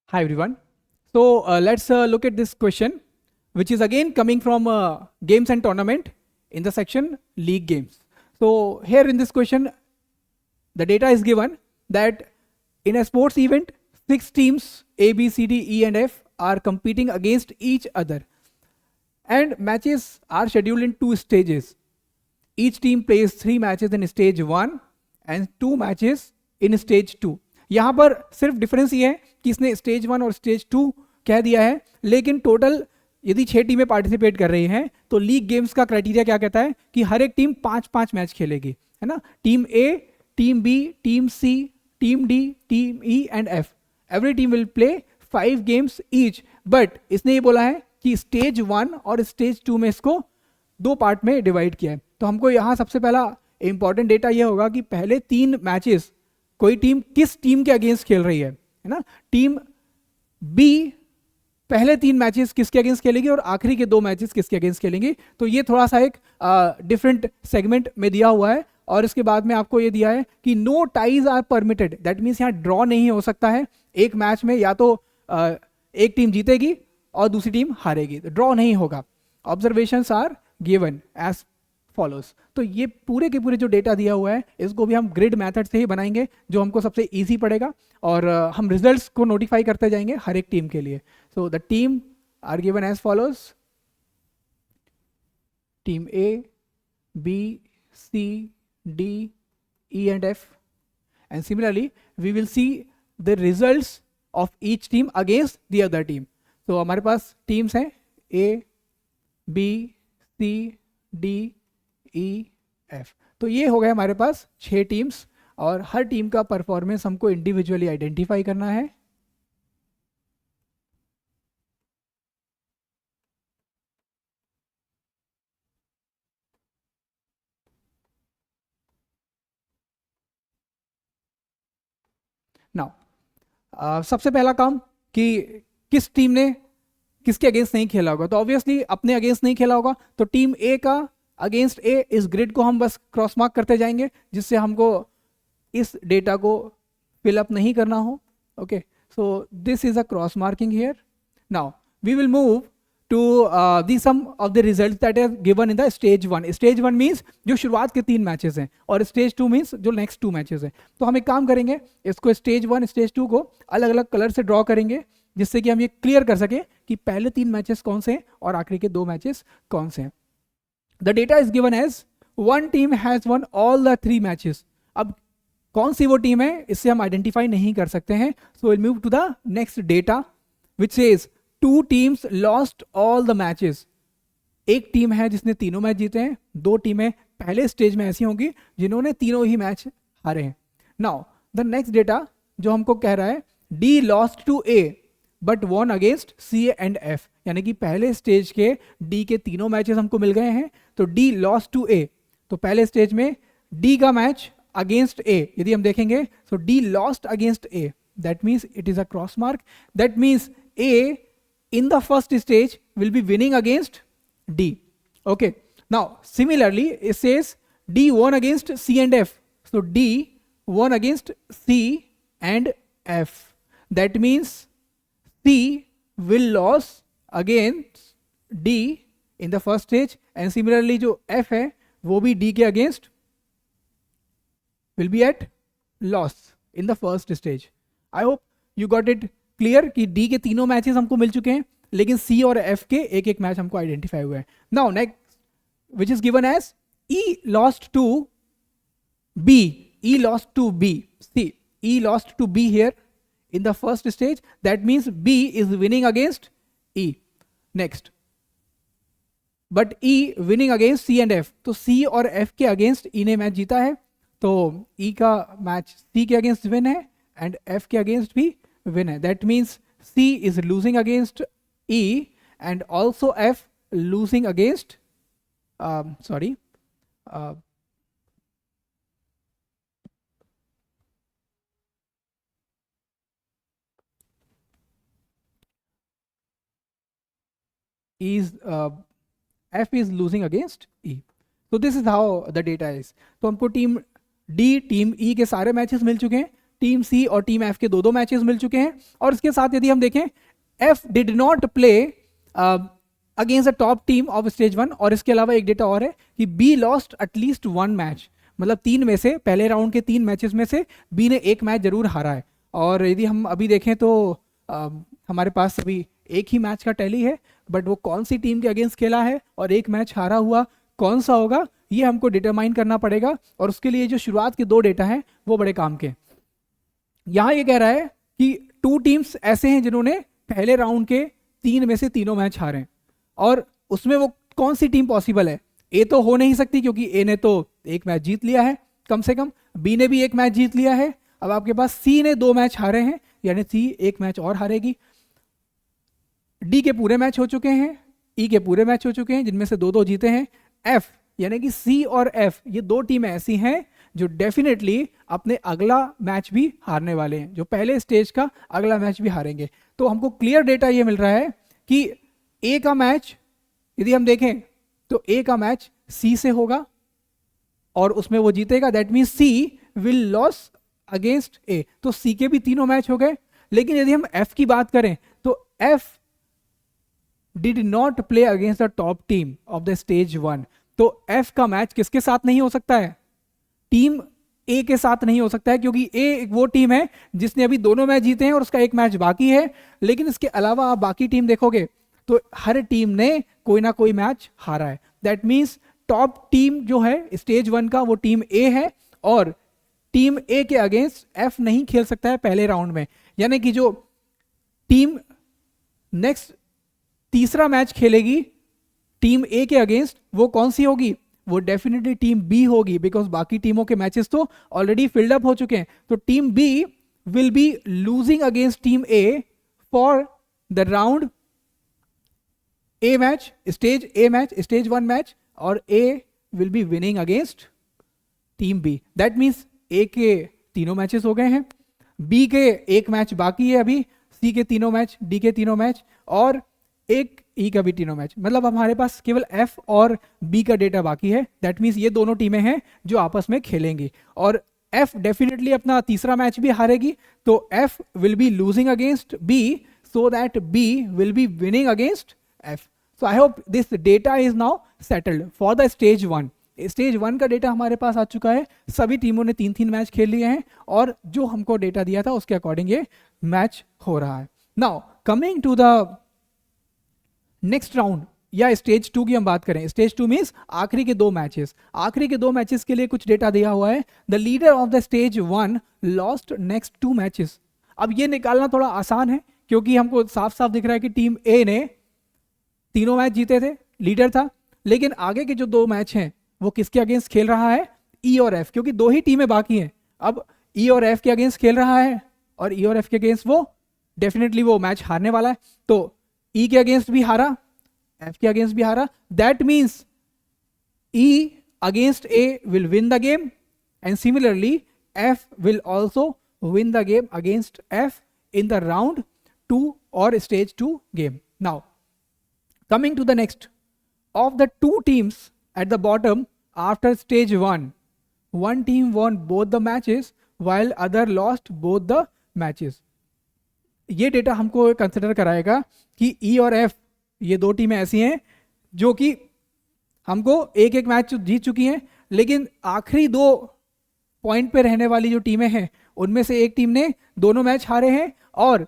Hi everyone. So let's look at this question, which is again coming from games and tournament in the section league games. So here in this question, the data is given that in a sports event, 6 teams A, B, C, D, E, and F are competing against each other, and matches are scheduled in 2 stages. Each team plays 3 matches in stage 1 and 2 matches in stage 2. यहाँ पर सिर्फ difference ये है कि इसने stage 1 और stage 2 कह दिया है, लेकिन टोटल यदि 6 टीमें पार्टिसिपेट कर रही हैं तो लीग गेम्स का क्राइटेरिया क्या कहता है कि हर एक टीम 5-5 मैच खेलेगी, है ना. Team A, team B, team C, team D, team E and F, every team will play 5 games each. But इसने ये बोला है कि स्टेज 1 और स्टेज 2 में इसको 2 पार्ट में डिवाइड किया है. तो हमको यहाँ सबसे पहला इंपॉर्टेंट डेटा ये होगा कि पहले 3 मैचेस कोई टीम किस टीम के अगेंस्ट खेल रही है ना. टीम बी पहले 3 मैचेस किसके अगेंस्ट खेलेगी और आखिरी के 2 मैचेस किसके अगेंस्ट खेलेंगी. तो ये थोड़ा सा एक डिफरेंट सेगमेंट में दिया हुआ है. और इसके बाद में आपको ये दिया है कि no ties are permitted. That means यहाँ ड्रॉ नहीं हो सकता है. एक मैच में या तो एक टीम जीतेगी और दूसरी टीम हारेगी, तो ड्रॉ नहीं होगा. Observations are given as follows. तो ये पूरे के पूरे जो डेटा दिया हुआ है इसको भी हम ग्रिड मेथड से ही बनाएंगे, जो हमको सबसे इजी पड़ेगा, और हम रिजल्ट्स को नोटिफाई करते जाएंगे हर एक टीम के लिए. So the team are given as follows: team A, B, C, D, E and F. And similarly we will see the results of each team against the other team. तो हमारे पास teams हैं A, B, C, D, E, F. तो ये हो गए हमारे पास 6 टीम्स, और हर टीम का परफॉर्मेंस हमको इंडिविजुअली आइडेंटिफाई करना है. नाउ सबसे पहला काम कि किस टीम ने किसके अगेंस्ट नहीं खेला होगा. तो ऑब्वियसली अपने अगेंस्ट नहीं खेला होगा, तो टीम ए का अगेंस्ट ए इस ग्रिड को हम बस क्रॉस मार्क करते जाएंगे, जिससे हमको इस डेटा को फिलअप नहीं करना हो. Okay, so this is a cross marking here. Now we will move to the sum of the results that are given in the stage 1. Stage 1 means जो शुरुआत के 3 मैचेस हैं, और स्टेज 2 मीन्स जो नेक्स्ट 2 मैचेस हैं. तो हम एक काम करेंगे, इसको स्टेज 1 स्टेज 2 को अलग अलग कलर से ड्रॉ करेंगे, जिससे कि हम ये क्लियर कर सकें कि पहले 3 मैचेस कौन से हैं और आखिरी के 2 मैचेस कौन से हैं. The data is given as 1 team has won all the 3 matches. अब कौन सी वो टीम है इससे हम आइडेंटिफाई नहीं कर सकते हैं. So will move to the next data which says 2 teams lost all the matches. एक टीम है जिसने तीनों मैच जीते हैं, 2 टीमें पहले स्टेज में ऐसी होंगी जिन्होंने तीनों ही मैच हारे हैं. नाउ द नेक्स्ट डेटा जो हमको कह रहा है D lost to A but won against C and F, यानी कि पहले स्टेज के डी के तीनों मैचेस हमको मिल गए हैं. तो डी लॉस्ट टू ए, तो पहले स्टेज में डी का मैच अगेंस्ट ए यदि हम देखेंगे, so D lost against A, that means it is a cross mark. That means A in the first stage will be winning against D. Okay, now similarly it says D won against C and F, so D won against C and F, that means C will lose against D in the first stage, and similarly जो F है वो भी D के against will be at loss in the first stage. I hope you got it clear कि D के तीनों matches हमको मिल चुके हैं, लेकिन सी और एफ के एक एक मैच हमको आइडेंटिफाई हुए हैं. Now next which is given as E lost to B. E lost to B, see E lost to B here in the first stage, that means B is winning against E. Next but E winning against C and F, तो C और F के against ई ने match जीता है, तो ई का match सी के against win है एंड एफ के अगेंस्ट भी win है. That means C is losing against E and also F losing against F is losing against E. So this is how the data is. तो हमको team D team E के सारे matches मिल चुके हैं, team सी और team F के दो matches मिल चुके हैं। और इसके साथ यदि हम देखें, F did not play against the top team of stage 1, और इसके अलावा एक डेटा और है कि बी लॉस्ट एटलीस्ट 1 मैच, मतलब 3 में से, पहले राउंड के 3 मैचेस में से बी ने 1 मैच जरूर हारा है। और यदि हम अभी देखें तो हमारे पास अभी एक ही मैच का टैली है, बट वो कौन सी टीम के अगेंस्ट खेला है और एक मैच हारा हुआ कौन सा होगा, ये हमको डिटरमाइन करना पड़ेगा। और उसके लिए जो शुरुआत के 2 डेटा हैं वो बड़े काम के। यहाँ ये कह रहा है कि 2 टीम्स ऐसे हैं जिन्होंने पहले राउंड के 3 में से तीनों मैच हारे, और उसमें वो कौन सी टीम पॉसिबल है। ए तो हो नहीं सकती क्योंकि ए ने तो 1 मैच जीत लिया है कम से कम, बी ने भी 1 मैच जीत लिया है। अब आपके पास सी ने 2 मैच हारे हैं, यानी सी 1 मैच और हारेगी। डी के पूरे मैच हो चुके हैं, ई के पूरे मैच हो चुके हैं जिनमें से 2-2 जीते हैं। एफ यानी कि सी और एफ, ये 2 टीमें ऐसी हैं जो डेफिनेटली अपने अगला मैच भी हारने वाले हैं, जो पहले स्टेज का अगला मैच भी हारेंगे। तो हमको क्लियर डेटा ये मिल रहा है कि ए का मैच यदि हम देखें तो ए का मैच सी से होगा और उसमें वो जीतेगा, that means C will loss against A. तो सी के भी तीनों मैच हो गए। लेकिन यदि हम एफ की बात करें तो F did not play against the top team of the stage 1। तो एफ का मैच किसके साथ नहीं हो सकता है? टीम ए के साथ नहीं हो सकता है, क्योंकि ए वो टीम है जिसने अभी दोनों मैच जीते हैं और उसका 1 मैच बाकी है। लेकिन इसके अलावा आप बाकी टीम देखोगे तो हर टीम ने कोई ना कोई मैच हारा है। दैट मीन्स टॉप टीम जो है स्टेज 1 का वो टीम ए है, और टीम ए के अगेंस्ट एफ नहीं खेल सकता है पहले राउंड में। यानी कि जो टीम नेक्स्ट तीसरा मैच खेलेगी टीम ए के अगेंस्ट, वो कौन सी होगी? वो डेफिनेटली टीम बी होगी, बिकॉज बाकी टीमों के मैचेस तो ऑलरेडी फिल्ड अप हो चुके हैं। तो team B will be losing against team A for the round A match, stage A match, stage 1 match, और A will be winning against team B. That means A के तीनों matches हो गए हैं, बी के 1 मैच बाकी है अभी, सी के तीनों मैच, डी के तीनों मैच, और एक ई का भी तीनों मैच। मतलब हमारे पास केवल एफ और बी का डेटा बाकी है। दैट मीन्स ये दोनों टीमें हैं जो आपस में खेलेंगी, और एफ डेफिनेटली अपना तीसरा मैच भी हारेगी। तो F will be losing against B so that B will be winning against F. So I hope this data is now settled for the stage 1। Stage 1 का डेटा हमारे पास आ चुका है, सभी टीमों ने 3-3 मैच खेल लिए हैं, और जो हमको डेटा दिया था उसके अकॉर्डिंग ये मैच हो रहा है। Now coming to the next round या स्टेज 2 की हम बात करें। स्टेज 2 मीन्स आखिरी के 2 मैचेस। आखिरी के 2 मैचेस के लिए कुछ डेटा दिया हुआ है। The leader of the stage 1 lost next 2 matches. अब ये निकालना थोड़ा आसान है, क्योंकि हमको साफ साफ दिख रहा है कि टीम ए ने तीनों मैच जीते थे, लीडर था। लेकिन आगे के जो 2 मैच हैं वो किसके अगेंस्ट खेल रहा है? ई और एफ, क्योंकि 2 ही टीमें बाकी हैं। अब ई और एफ के अगेंस्ट खेल रहा है, और ई और एफ के अगेंस्ट वो डेफिनेटली वो मैच हारने वाला है। तो ई के अगेंस्ट भी हारा, एफ के अगेंस्ट भी हारा। That means E against A will win the game, and similarly F will also win the game against F in the round 2 और stage 2 game. Now coming to the next, of the 2 teams at the bottom after stage 1, one team won both the matches while other lost both the matches. ये data हमको consider कराएगा कि ई और F ये 2 टीमें ऐसी हैं जो कि हमको एक मैच जीत चुकी हैं, लेकिन आखिरी 2 पॉइंट पे रहने वाली जो टीमें हैं उनमें से एक टीम ने दोनों मैच हारे हैं, और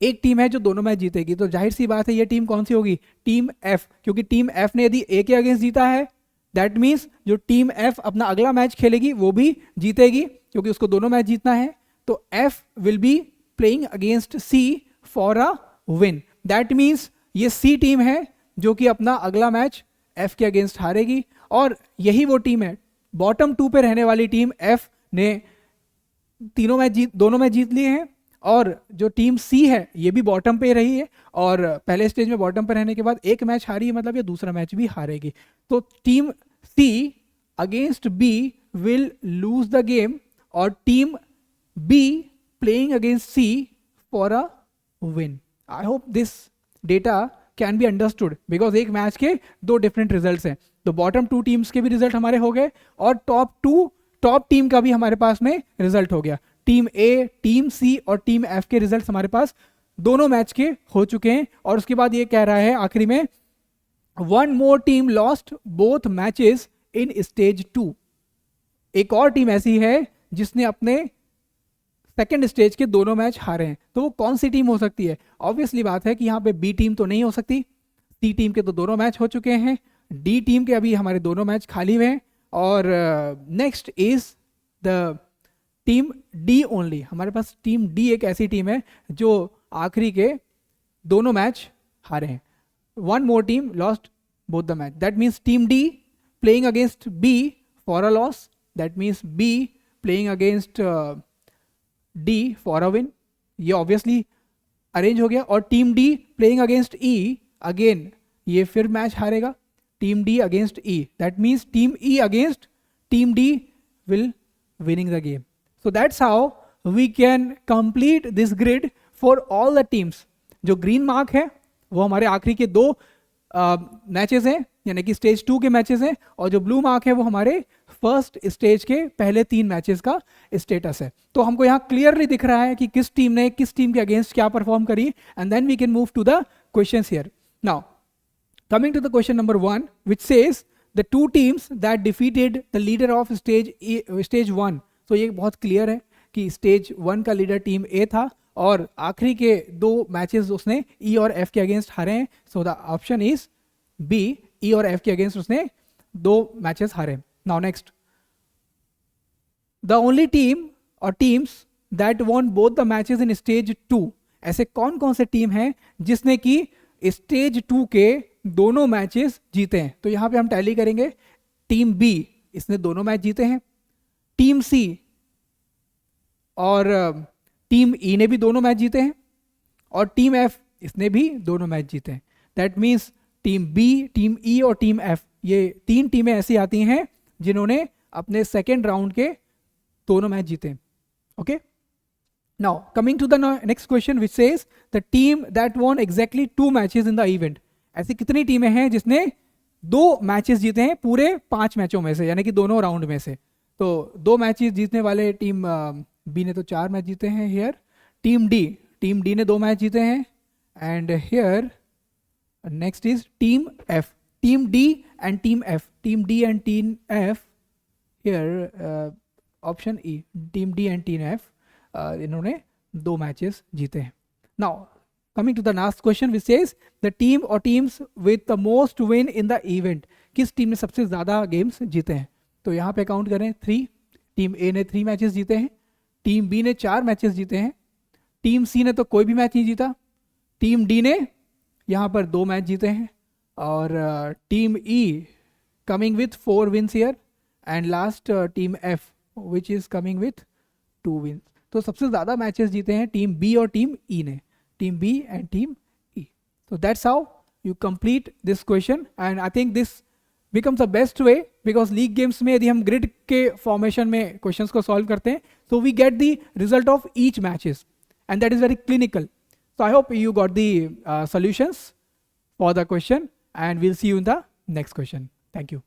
एक टीम है जो दोनों मैच जीतेगी। तो जाहिर सी बात है ये टीम कौन सी होगी? टीम एफ, क्योंकि टीम एफ ने यदि ए के अगेंस्ट जीता है, दैट मीन्स जो टीम एफ अपना अगला मैच खेलेगी वो भी जीतेगी, क्योंकि उसको दोनों मैच जीतना है। तो F will be playing against C for a win. That means ये सी टीम है जो कि अपना अगला मैच एफ के अगेंस्ट हारेगी, और यही वो टीम है बॉटम 2 पे रहने वाली टीम एफ ने दोनों मैच जीत लिए हैं, और जो टीम सी है ये भी बॉटम पे रही है, और पहले स्टेज में बॉटम पे रहने के बाद एक मैच हारी है, मतलब ये दूसरा मैच भी हारेगी। तो team C against B will lose the game, और team B playing against C for a win. I hope this data can be understood, because एक मैच के 2 डिफरेंट रिजल्ट्स हैं। तो बॉटम 2 टीम्स के भी रिजल्ट हमारे हो गए, और टॉप टीम का भी हमारे पास में रिजल्ट हो गया। टीम ए, टीम सी और टीम एफ के रिजल्ट हमारे पास दोनों मैच के हो चुके हैं। और उसके बाद ये कह रहा है आखिरी में, one more team lost both matches in stage 2। एक और टीम ऐसी है जिसने अपने सेकेंड स्टेज के दोनों मैच हारे हैं। तो वो कौन सी टीम हो सकती है? ऑब्वियसली बात है कि यहाँ पे बी टीम तो नहीं हो सकती, सी टीम के तो दोनों मैच हो चुके हैं, डी टीम के अभी हमारे दोनों मैच खाली हुए हैं, और next is the team D only. हमारे पास टीम डी एक ऐसी टीम है जो आखिरी के दोनों मैच हारे हैं। One more team lost both the match, that means team D playing against B for a loss, that means B playing against D for a win. ये ऑब्वियसली अरेंज हो गया। और team D playing against E, again ये फिर match हारेगा, team D against E, that means team E against team D will winning the game. So that's how we can complete this grid for all the teams. जो Green Marc है वो हमारे आखिरी के दो मैचेस हैं, यानी कि स्टेज 2 के मैचेस हैं, और जो ब्लू मार्क है वो हमारे फर्स्ट स्टेज के पहले 3 मैचेस का स्टेटस है। तो हमको यहाँ क्लियरली दिख रहा है कि किस टीम ने किस टीम के अगेंस्ट क्या परफॉर्म करी, and then we can move to the questions here. Now coming to the question number 1 which says the two teams that defeated the leader of stage 1। तो ये बहुत क्लियर है कि स्टेज 1 का leader team ए था और आखिरी के 2 मैचेस उसने ई और एफ के अगेंस्ट हारे हैं। So the option is B, E और एफ के अगेंस्ट उसने 2 मैचेस हारे। Now next, the only team और teams that won both the matches in stage 2। ऐसे कौन कौन से टीम हैं जिसने कि स्टेज 2 के दोनों मैचेस जीते हैं? तो यहां पे हम टैली करेंगे। टीम बी, इसने दोनों मैच जीते हैं, टीम सी और टीम ई ने भी दोनों मैच जीते हैं, और टीम एफ इसने भी दोनों मैच जीते हैं। That means team B, team E और टीम एफ, ये 3 टीमें ऐसी आती हैं जिन्होंने अपने सेकेंड राउंड के दोनों मैच जीते हैं। Okay, now coming to the next question which says the team that won exactly 2 matches in the event। ऐसी कितनी टीमें हैं जिसने 2 मैचेस जीते हैं पूरे 5 मैचों में से, यानी कि दोनों राउंड में से? तो 2 मैचेस जीतने वाले टीम बी ने तो 4 मैच जीते हैं हियर, टीम डी ने 2 मैच जीते हैं, and here next is team F, team D and team F, team D and team F, here option E, team D and team F, इन्होंने 2 matches जीते हैं। Now coming to the last question which says the team or teams with the most win in the event। किस team ने सबसे ज्यादा games जीते हैं? तो यहाँ पे काउंट करें 3। टीम ए ने 3 मैचेस जीते हैं, टीम बी ने 4 मैचेस जीते हैं, टीम सी ने तो कोई भी मैच नहीं जीता, टीम डी ने यहाँ पर 2 मैच जीते हैं, और team E coming with 4 wins here, and last team F which is coming with 2 wins. तो सबसे ज्यादा मैचेस जीते हैं टीम बी और टीम ई ने, team B and team E। So that's how you complete this question, and I think this becomes the best way because league games में यदि हम grid के formation में questions को solve करते हैं so we get the result of each matches and that is very clinical। So I hope you got the solutions for the question and we'll see you in the next question। Thank you।